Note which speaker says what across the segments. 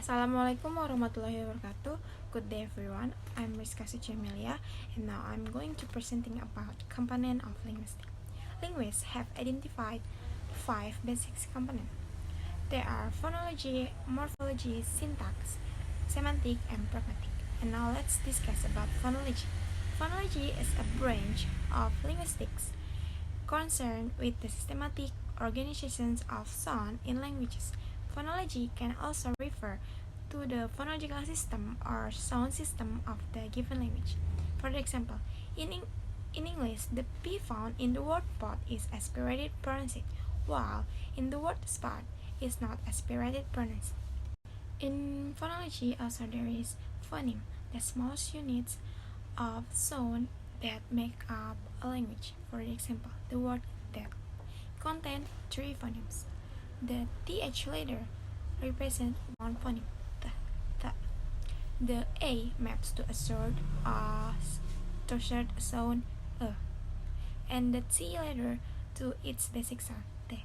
Speaker 1: Assalamualaikum warahmatullahi wabarakatuh. Good day everyone. I'm Rizka Suci Emilia, and now I'm going to presenting about component of linguistics. Linguists have identified 5 basic components. They are phonology, morphology, syntax, semantic, and pragmatic. And now let's discuss about phonology. Phonology is a branch of linguistics concerned with the systematic organizations of sound in languages. Phonology can also refer to the phonological system or sound system of the given language. For example, in English, the P found in the word pot is aspirated pronounced, while in the word spot is not aspirated pronounced. In phonology, also there is phoneme, the smallest units of sound that make up a language. For example, the word that contains 3 phonemes. The th letter represents one phoneme, th. The a maps to a short sound a, and the t letter to its basic sound t.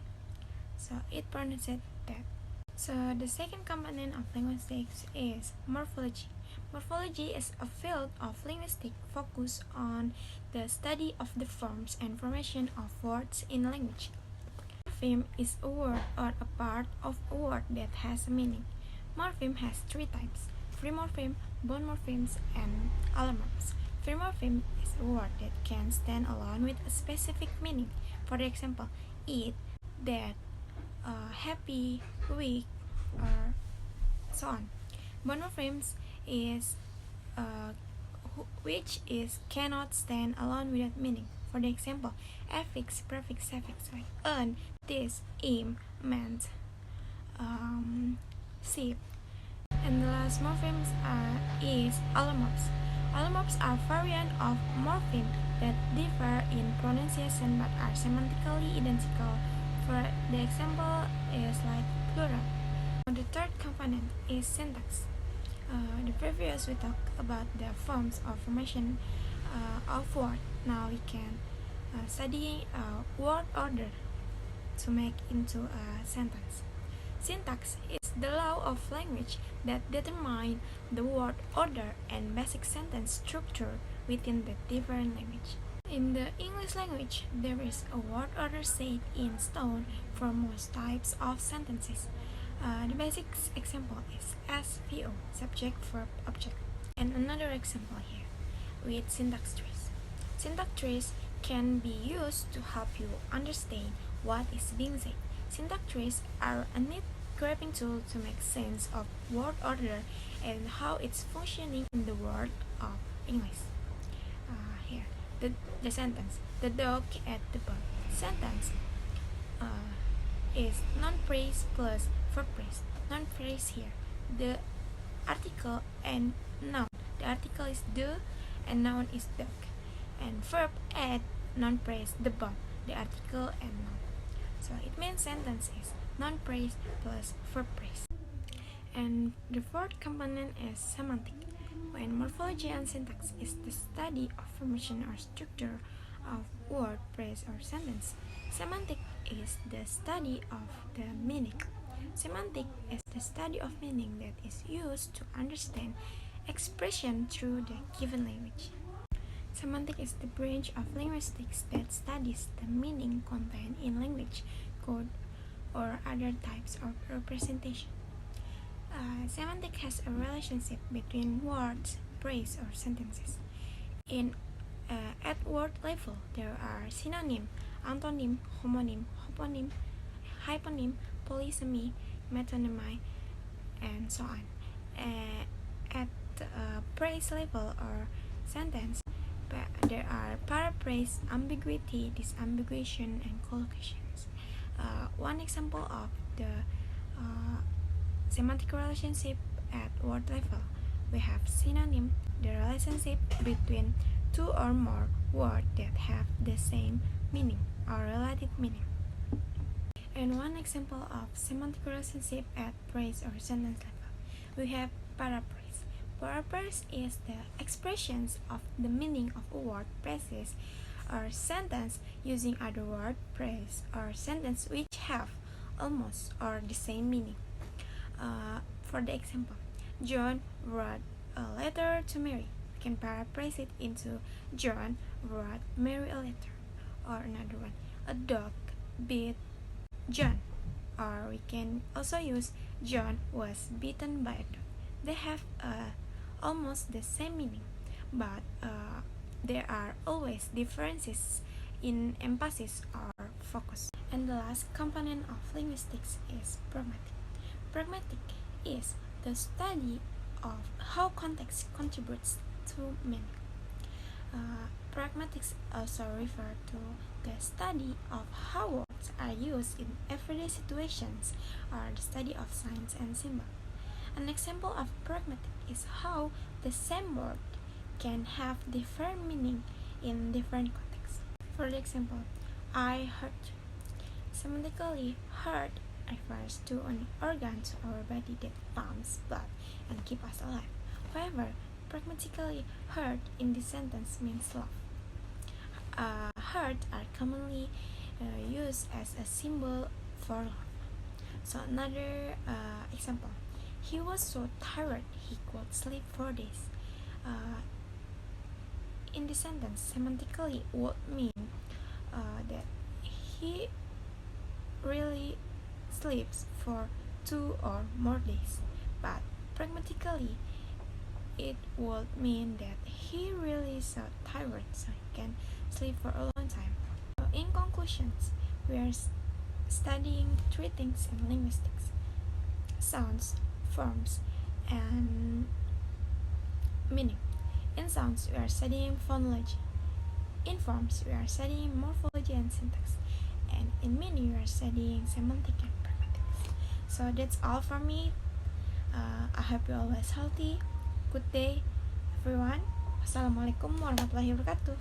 Speaker 1: So it pronounces that. So the second component of linguistics is morphology. Morphology is a field of linguistics focused on the study of the forms and formation of words in language. Morpheme is a word or a part of a word that has a meaning. Morpheme has 3 types: free morpheme, bond morphemes, and allomorphs. Free morpheme is a word that can stand alone with a specific meaning. For example, eat, that, happy, weak, or so on. Bond morphemes is which is cannot stand alone without meaning. For example, affix, prefix, suffix like an, this, im, meant, sip. And the last morphemes is allomorphs. Allomorphs are variants of morpheme that differ in pronunciation but are semantically identical. For the example is like plural. The third component is syntax. The previous we talked about the forms of formation of word. Now we can study word order to make into a sentence. Syntax is the law of language that determine the word order and basic sentence structure within the different language. In the English language, there is a word order set in stone for most types of sentences. The basic example is SVO, subject, verb, object. And another example here with syntax trees. Syntax trees can be used to help you understand what is being said. Syntax trees are a neat grabbing tool to make sense of word order and how it's functioning in the world of English. Here, the sentence, the dog at the bar. Sentence is non-phrase plus verb phrase. Non-phrase here, the article and noun. The article is the and noun is dog. And verb at non-phrase the bomb. The article and noun. So it means sentence is non-phrase plus verb phrase. And the fourth component is semantic. When morphology and syntax is the study of formation or structure of word, phrase, or sentence. Semantic is the study of the meaning. Semantic is the study of meaning that is used to understand expression through the given language. Semantic is the branch of linguistics that studies the meaning contained in language, code, or other types of representation. Semantic has a relationship between words, phrase, or sentences. At word level, there are synonym, antonym, homonym, hyponym, polysemy, metonymy, and so on. At phrase level or sentence, there are paraphrase, ambiguity, disambiguation, and collocations. One example of the semantic relationship at word level, we have synonym, the relationship between 2 or more words that have the same meaning or related meaning. And one example of semantic relationship at phrase or sentence level, we have paraphrase. Paraphrase is the expressions of the meaning of a word, phrases, or sentence using other word, phrase, or sentence which have almost or the same meaning. For the example, John wrote a letter to Mary. We can paraphrase it into John wrote Mary a letter. Or another one, a dog bit John. Or we can also use John was bitten by a dog. They have almost the same meaning, but there are always differences in emphasis or focus. And the last component of linguistics is pragmatic. Pragmatic is the study of how context contributes to meaning. Pragmatics also refer to the study of how words are used in everyday situations or the study of signs and symbols. An example of pragmatic is how the same word can have different meaning in different contexts. For the example, I hurt you. Semantically, heart refers to an organ to our body that pumps blood and keeps us alive. However, pragmatically, heart in this sentence means love. Heart are commonly used as a symbol for love. So another example, he was so tired he could sleep for days. In this sentence, semantically would mean that he really sleeps for 2 or more days, but pragmatically it would mean that he really is so tired so he can sleep for a long time. So in conclusions, we are studying 3 things in linguistics: sounds, forms, and meaning. In sounds, we are studying phonology. In forms, we are studying morphology and syntax. And in meaning, we are studying semantic and pragmatics. So that's all for me. I hope you're always healthy. Good day, everyone. Wassalamualaikum warahmatullahi wabarakatuh.